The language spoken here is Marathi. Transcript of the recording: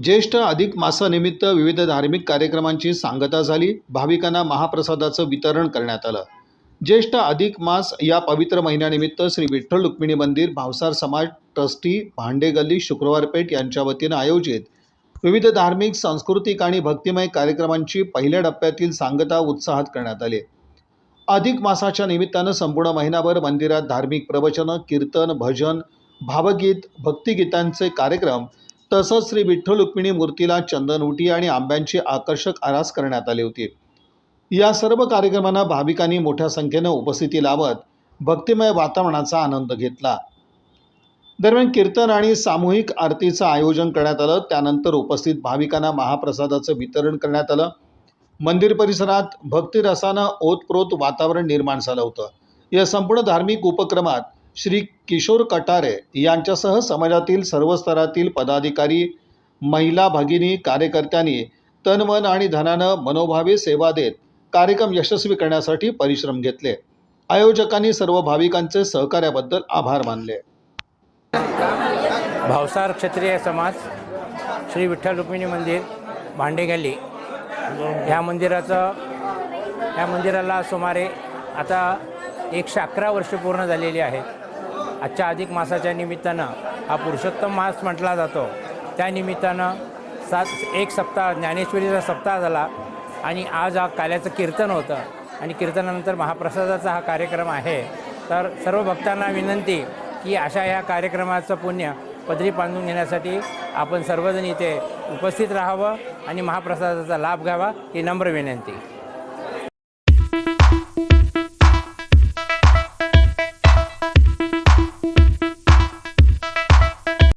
ज्येष्ठ अधिक मासानिमित्त विविध धार्मिक कार्यक्रमांची सांगता झाली. भाविकांना महाप्रसादाचं वितरण करण्यात आलं. ज्येष्ठ अधिक मास या पवित्र महिन्यानिमित्त श्री विठ्ठल रुक्मिणी मंदिर भावसार समाज ट्रस्टी भांडे गल्ली शुक्रवार पेठ यांच्या वतीनं आयोजित विविध धार्मिक, सांस्कृतिक आणि भक्तिमय कार्यक्रमांची पहिल्या टप्प्यातील सांगता उत्साहात करण्यात आली. अधिक मासाच्या निमित्तानं संपूर्ण महिनाभर मंदिरात धार्मिक प्रवचनं, कीर्तन, भजन, भावगीत, भक्तिगीतांचे कार्यक्रम तसंच श्री विठ्ठल रुक्मिणी मूर्तीला चंदनउटी आणि आंब्यांची आकर्षक आरास करण्यात आली होती. या सर्व कार्यक्रमांना भाविकांनी मोठ्या संख्येनं उपस्थिती लावत भक्तिमय वातावरणाचा आनंद घेतला. दरम्यान कीर्तन आणि सामूहिक आरतीचं आयोजन करण्यात आलं. त्यानंतर उपस्थित भाविकांना महाप्रसादाचं वितरण करण्यात आलं. मंदिर परिसरात भक्तिरसानं ओतप्रोत वातावरण निर्माण झालं होतं. या संपूर्ण धार्मिक उपक्रमात श्री किशोर कटारे यांच्यासह समाजातील सर्व स्तरातील पदाधिकारी, महिला भगिनी, कार्यकर्त्यांनी तन, मन आणि धनानं मनोभावे सेवा देत कार्यक्रम यशस्वी करण्यासाठी परिश्रम घेतले. आयोजकांनी सर्व भाविकांचे सहकार्याबद्दल आभार मानले. भावसार क्षत्रिय समाज श्री विठ्ठल रुक्मिणी मंदिर भांडे गल्ली ह्या मंदिराला सुमारे आता 111 वर्ष पूर्ण झालेली आहेत. आजच्या अधिक मासाच्या निमित्तानं हा पुरुषोत्तम मास म्हटला जातो. त्या निमित्तानं एक सप्ताह ज्ञानेश्वरीचा सप्ताह झाला आणि आज हा काल्याचं कीर्तन होतं आणि कीर्तनानंतर महाप्रसादाचा हा कार्यक्रम आहे. तर सर्व भक्तांना विनंती की अशा या कार्यक्रमाचं पुण्य पदरी बांधून घेण्यासाठी आपण सर्वजण इथे उपस्थित राहावं आणि महाप्रसादाचा लाभ घ्यावा ही नम्र विनंती.